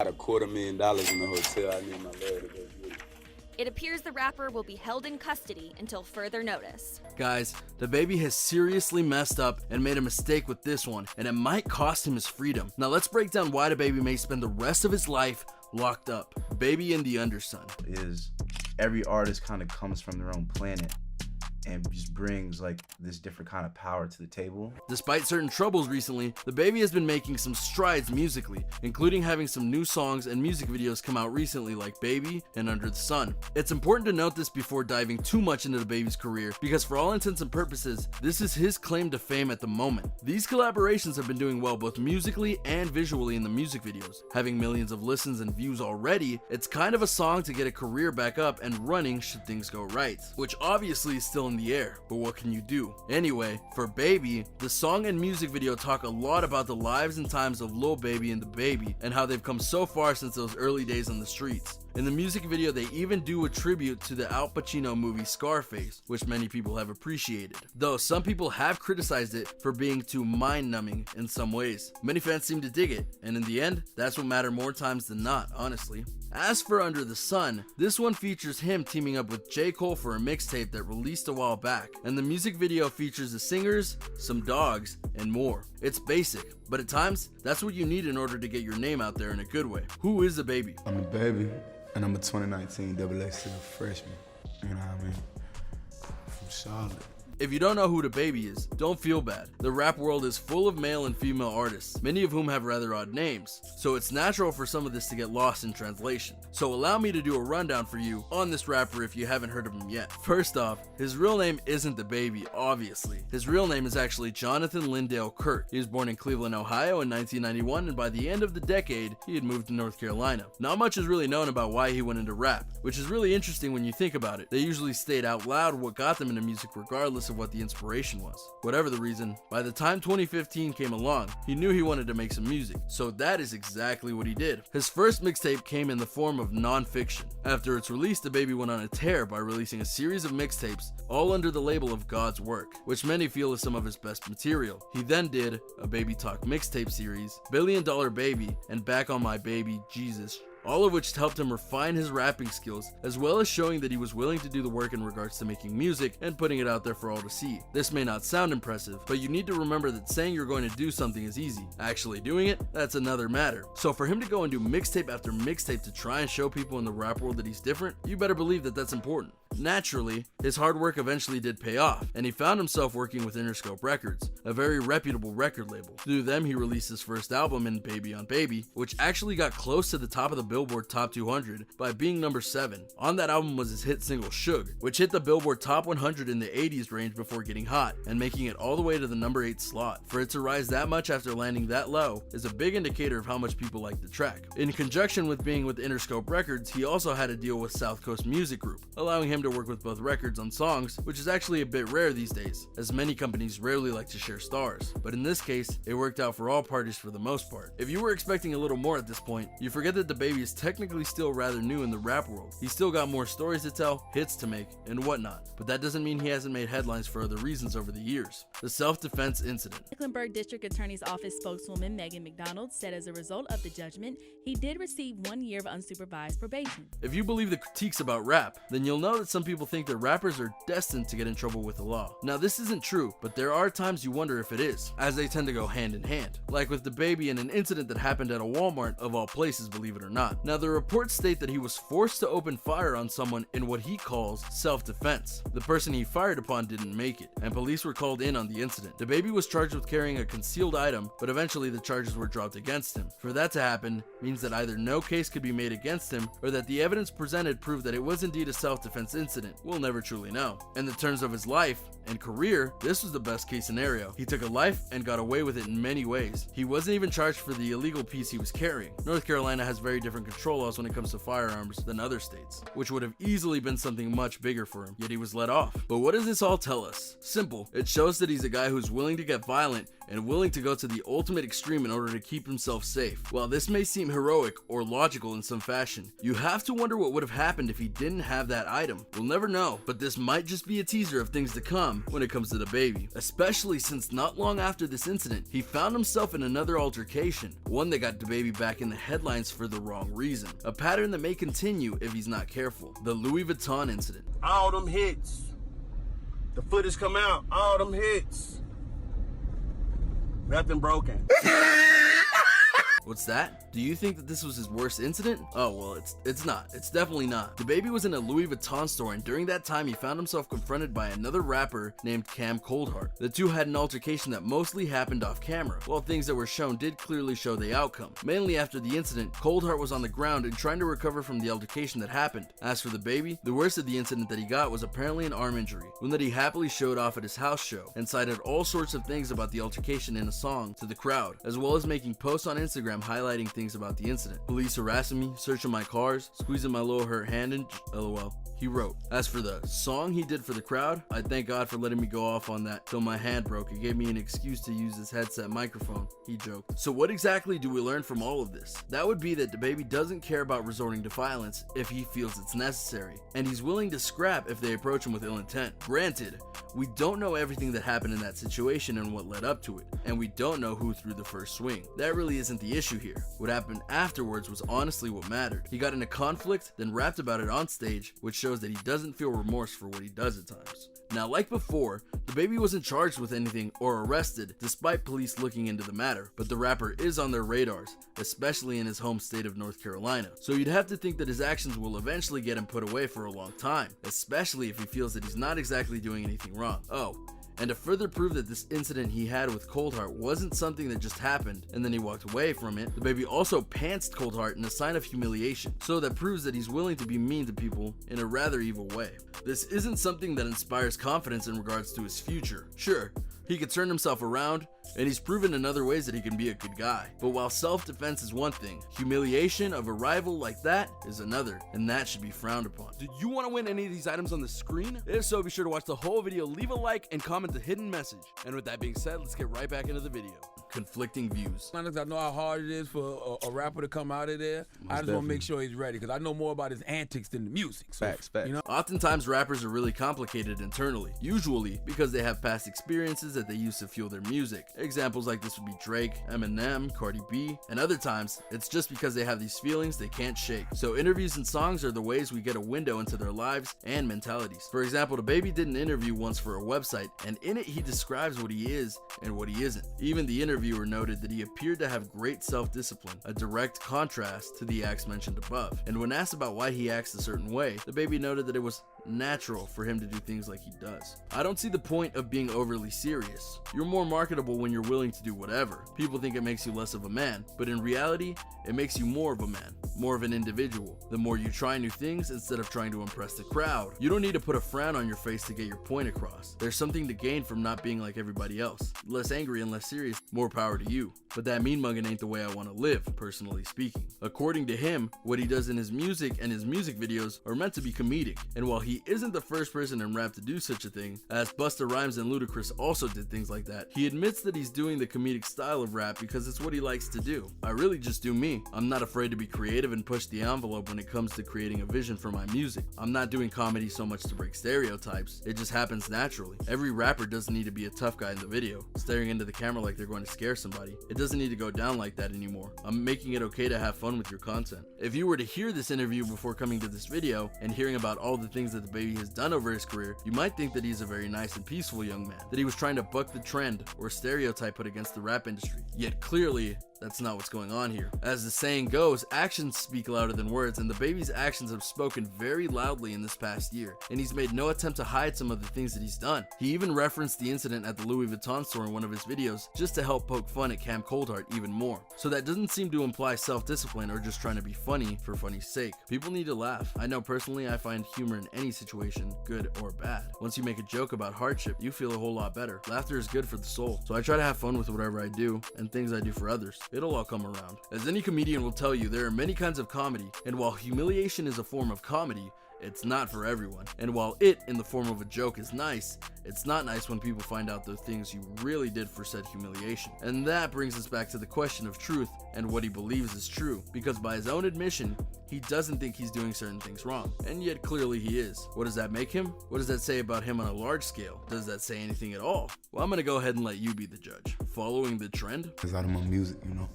Got $250,000 in the hotel. I need my lawyer to go get it. It appears the rapper will be held in custody until further notice. Guys, DaBaby has seriously messed up and made a mistake with this one, and it might cost him his freedom. Now let's break down why DaBaby may spend the rest of his life locked up. Baby in the Undersun. Is every artist kind of comes from their own planet and just brings like this different kind of power to the table. Despite certain troubles recently, DaBaby has been making some strides musically, including having some new songs and music videos come out recently like Baby and Under the Sun. It's important to note this before diving too much into DaBaby's career, because for all intents and purposes, this is his claim to fame at the moment. These collaborations have been doing well both musically and visually in the music videos. Having millions of listens and views already, it's kind of a song to get a career back up and running should things go right, which obviously is still in the air, but what can you do? Anyway, for Baby, the song and music video talk a lot about the lives and times of Lil Baby and DaBaby and how they've come so far since those early days on the streets. In the music video, they even do a tribute to the Al Pacino movie Scarface, which many people have appreciated, though some people have criticized it for being too mind-numbing in some ways. Many fans seem to dig it, and in the end, that's what mattered more times than not, honestly. As for Under the Sun, this one features him teaming up with J. Cole for a mixtape that released a while back, and the music video features the singers, some dogs, and more. It's basic, but at times, that's what you need in order to get your name out there in a good way. Who is DaBaby? I'm DaBaby, and I'm a 2019 AA freshman. You know what I mean? From Charlotte. If you don't know who DaBaby is, don't feel bad. The rap world is full of male and female artists, many of whom have rather odd names, so it's natural for some of this to get lost in translation. So allow me to do a rundown for you on this rapper if you haven't heard of him yet. First off, his real name isn't DaBaby, obviously. His real name is actually Jonathan Lindale Kirk. He was born in Cleveland, Ohio in 1991, and by the end of the decade, he had moved to North Carolina. Not much is really known about why he went into rap, which is really interesting when you think about it. They usually state out loud what got them into music regardless of what the inspiration was. Whatever the reason, by the time 2015 came along, he knew he wanted to make some music, so that is exactly what he did. His first mixtape came in the form of non-fiction. After its release, DaBaby went on a tear by releasing a series of mixtapes, all under the label of God's Work, which many feel is some of his best material. He then did a Baby Talk mixtape series, Billion Dollar Baby, and Back on My Baby, Jesus, all of which helped him refine his rapping skills, as well as showing that he was willing to do the work in regards to making music and putting it out there for all to see. This may not sound impressive, but you need to remember that saying you're going to do something is easy. Actually doing it, that's another matter. So for him to go and do mixtape after mixtape to try and show people in the rap world that he's different, you better believe that that's important. Naturally, his hard work eventually did pay off, and he found himself working with Interscope Records, a very reputable record label. Through them, he released his first album in Baby on Baby, which actually got close to the top of the Billboard Top 200 by being number 7. On that album was his hit single Suge, which hit the Billboard Top 100 in the 80s range before getting hot, and making it all the way to the number 8 slot. For it to rise that much after landing that low is a big indicator of how much people like the track. In conjunction with being with Interscope Records, he also had a deal with South Coast Music Group, allowing him to work with both records on songs, which is actually a bit rare these days, as many companies rarely like to share stars. But in this case, it worked out for all parties for the most part. If you were expecting a little more at this point, you forget that DaBaby is technically still rather new in the rap world. He's still got more stories to tell, hits to make, and whatnot. But that doesn't mean he hasn't made headlines for other reasons over the years. The self-defense incident. Mecklenburg District Attorney's Office spokeswoman Megan McDonald said as a result of the judgment, he did receive 1 year of unsupervised probation. If you believe the critiques about rap, then you'll know that some people think that rappers are destined to get in trouble with the law. Now this isn't true, but there are times you wonder if it is, as they tend to go hand in hand. Like with DaBaby and an incident that happened at a Walmart of all places, believe it or not. Now the reports state that he was forced to open fire on someone in what he calls self-defense. The person he fired upon didn't make it, and police were called in on the incident. DaBaby was charged with carrying a concealed item, but eventually the charges were dropped against him. For that to happen means that either no case could be made against him, or that the evidence presented proved that it was indeed a self-defense incident. We'll never truly know. In the terms of his life and career, this was the best case scenario. He took a life and got away with it in many ways. He wasn't even charged for the illegal piece he was carrying. North Carolina has very different control laws when it comes to firearms than other states, which would have easily been something much bigger for him, yet he was let off. But what does this all tell us? Simple. It shows that he's a guy who's willing to get violent and willing to go to the ultimate extreme in order to keep himself safe. While this may seem heroic or logical in some fashion, you have to wonder what would have happened if he didn't have that item. We'll never know, but this might just be a teaser of things to come when it comes to DaBaby, especially since not long after this incident, he found himself in another altercation, one that got DaBaby back in the headlines for the wrong reason, a pattern that may continue if he's not careful. The Louis Vuitton incident. All them hits. The footage come out, all them hits. Nothing broken. What's that? Do you think that this was his worst incident? Oh, well, it's not. It's definitely not. DaBaby was in a Louis Vuitton store, and during that time, he found himself confronted by another rapper named Cam Coldheart. The two had an altercation that mostly happened off camera, while things that were shown did clearly show the outcome. Mainly after the incident, Coldheart was on the ground and trying to recover from the altercation that happened. As for DaBaby, the worst of the incident that he got was apparently an arm injury, one that he happily showed off at his house show, and cited all sorts of things about the altercation in a song to the crowd, as well as making posts on Instagram highlighting things about the incident. Police harassing me, searching my cars, squeezing my little hurt hand and lol. He wrote. As for the song he did for the crowd, I thank God for letting me go off on that till my hand broke. It gave me an excuse to use this headset microphone, he joked. So what exactly do we learn from all of this? That would be that DaBaby doesn't care about resorting to violence if he feels it's necessary, and he's willing to scrap if they approach him with ill intent. Granted, we don't know everything that happened in that situation and what led up to it, and we don't know who threw the first swing. That really isn't the issue here. What happened afterwards was honestly what mattered. He got in a conflict, then rapped about it on stage, which shows that he doesn't feel remorse for what he does at times. Now, like before, DaBaby wasn't charged with anything or arrested despite police looking into the matter, but the rapper is on their radars, especially in his home state of North Carolina. So you'd have to think that his actions will eventually get him put away for a long time, especially if he feels that he's not exactly doing anything wrong. Oh, and to further prove that this incident he had with Coldheart wasn't something that just happened and then he walked away from it, DaBaby also pantsed Coldheart in a sign of humiliation, so that proves that he's willing to be mean to people in a rather evil way. This isn't something that inspires confidence in regards to his future. Sure, he could turn himself around, and he's proven in other ways that he can be a good guy. But while self-defense is one thing, humiliation of a rival like that is another, and that should be frowned upon. Do you want to win any of these items on the screen? If so, be sure to watch the whole video, leave a like, and comment the hidden message. And with that being said, let's get right back into the video. Conflicting views. I know how hard it is for a rapper to come out of there. I just want to make sure he's ready because I know more about his antics than the music. So, Facts. You know? Oftentimes, rappers are really complicated internally, usually because they have past experiences that they use to fuel their music. Examples like this would be Drake, Eminem, Cardi B, and other times, it's just because they have these feelings they can't shake. So interviews and songs are the ways we get a window into their lives and mentalities. For example, DaBaby did an interview once for a website, and in it he describes what he is and what he isn't. Even the interviewer noted that he appeared to have great self-discipline, a direct contrast to the acts mentioned above. And when asked about why he acts a certain way, DaBaby noted that it was natural for him to do things like he does. I don't see the point of being overly serious. You're more marketable when you're willing to do whatever. People think it makes you less of a man, but in reality, it makes you more of a man, more of an individual. The more you try new things instead of trying to impress the crowd. You don't need to put a frown on your face to get your point across. There's something to gain from not being like everybody else. Less angry and less serious, more power to you. But that mean mugging ain't the way I want to live, personally speaking. According to him, what he does in his music and his music videos are meant to be comedic, and while he isn't the first person in rap to do such a thing, as Busta Rhymes and Ludacris also did things like that, he admits that he's doing the comedic style of rap because it's what he likes to do. I really just do me. I'm not afraid to be creative and push the envelope when it comes to creating a vision for my music. I'm not doing comedy so much to break stereotypes, it just happens naturally. Every rapper doesn't need to be a tough guy in the video, staring into the camera like they're going to scare somebody. It doesn't need to go down like that anymore. I'm making it okay to have fun with your content. If you were to hear this interview before coming to this video and hearing about all the things that DaBaby has done over his career, you might think that he's a very nice and peaceful young man, that he was trying to buck the trend or stereotype put against the rap industry. Yet clearly, that's not what's going on here. As the saying goes, actions speak louder than words, and DaBaby's actions have spoken very loudly in this past year, and he's made no attempt to hide some of the things that he's done. He even referenced the incident at the Louis Vuitton store in one of his videos just to help poke fun at Cam Coldheart even more. So that doesn't seem to imply self-discipline or just trying to be funny for funny's sake. People need to laugh. I know personally I find humor in any situation, good or bad. Once you make a joke about hardship, you feel a whole lot better. Laughter is good for the soul. So I try to have fun with whatever I do and things I do for others. It'll all come around. As any comedian will tell you, there are many kinds of comedy, and while humiliation is a form of comedy, it's not for everyone. And while it, in the form of a joke, is nice, it's not nice when people find out the things you really did for said humiliation. And that brings us back to the question of truth and what he believes is true, because by his own admission, he doesn't think he's doing certain things wrong, and yet clearly he is. What does that make him? What does that say about him on a large scale? Does that say anything at all? Well, I'm gonna go ahead and let you be the judge. Following the trend? It's out of my music, you know,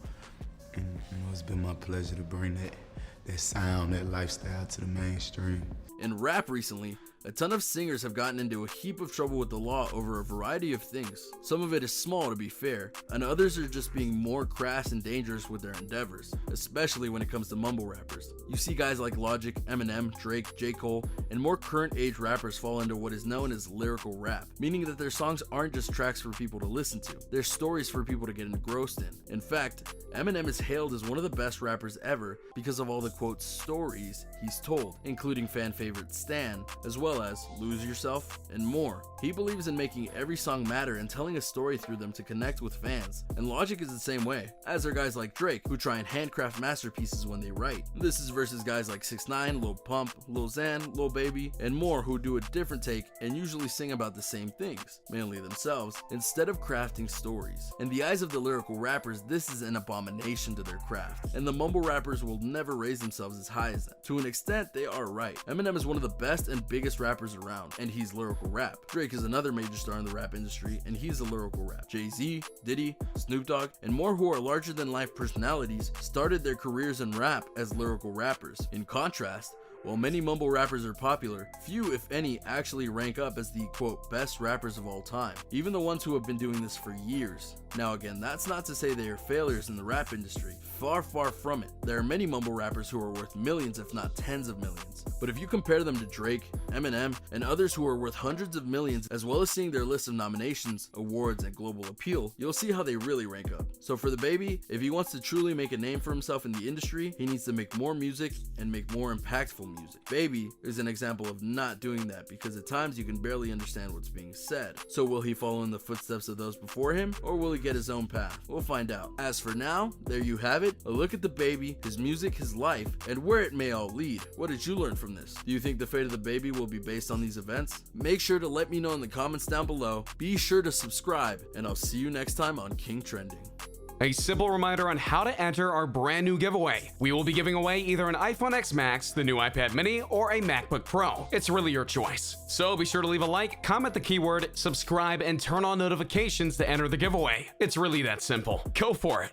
and it's been my pleasure to bring that sound, that lifestyle to the mainstream. In rap recently, a ton of singers have gotten into a heap of trouble with the law over a variety of things. Some of it is small, to be fair, and others are just being more crass and dangerous with their endeavors, especially when it comes to mumble rappers. You see guys like Logic, Eminem, Drake, J. Cole, and more current age rappers fall into what is known as lyrical rap, meaning that their songs aren't just tracks for people to listen to, they're stories for people to get engrossed in. In fact, Eminem is hailed as one of the best rappers ever because of all the quote stories he's told, including fan favorite Stan, as well as Lose Yourself and more. He believes in making every song matter and telling a story through them to connect with fans, and Logic is the same way, as are guys like Drake, who try and handcraft masterpieces when they write. This is versus guys like 6ix9ine, Lil Pump, Lil Xan, Lil Baby, and more who do a different take and usually sing about the same things, mainly themselves, instead of crafting stories. In the eyes of the lyrical rappers, this is an abomination to their craft, and the mumble rappers will never raise themselves as high as them. To an extent, they are right. Eminem is one of the best and biggest rappers around, and he's lyrical rap. Drake is another major star in the rap industry, and he's a lyrical rap. Jay-Z, Diddy, Snoop Dogg, and more who are larger than life personalities started their careers in rap as lyrical rappers. In contrast, while many mumble rappers are popular, few, if any, actually rank up as the quote best rappers of all time, even the ones who have been doing this for years. Now again, that's not to say they are failures in the rap industry. Far, far from it. There are many mumble rappers who are worth millions, if not tens of millions. But if you compare them to Drake, Eminem, and others who are worth hundreds of millions, as well as seeing their list of nominations, awards, and global appeal, you'll see how they really rank up. So for DaBaby, if he wants to truly make a name for himself in the industry, he needs to make more music and make more impactful music. Baby is an example of not doing that because at times you can barely understand what's being said. So will he follow in the footsteps of those before him, or will he get his own path? We'll find out. As for now, there you have it, a look at DaBaby, his music, his life, and where it may all lead. What did you learn from this? Do you think the fate of DaBaby will be based on these events? Make sure to let me know in the comments down below. Be sure to subscribe, and I'll see you next time on King Trending. A simple reminder on how to enter our brand new giveaway. We will be giving away either an iPhone X Max, the new iPad mini, or a MacBook Pro. It's really your choice. So be sure to leave a like, comment the keyword, subscribe, and turn on notifications to enter the giveaway. It's really that simple. Go for it.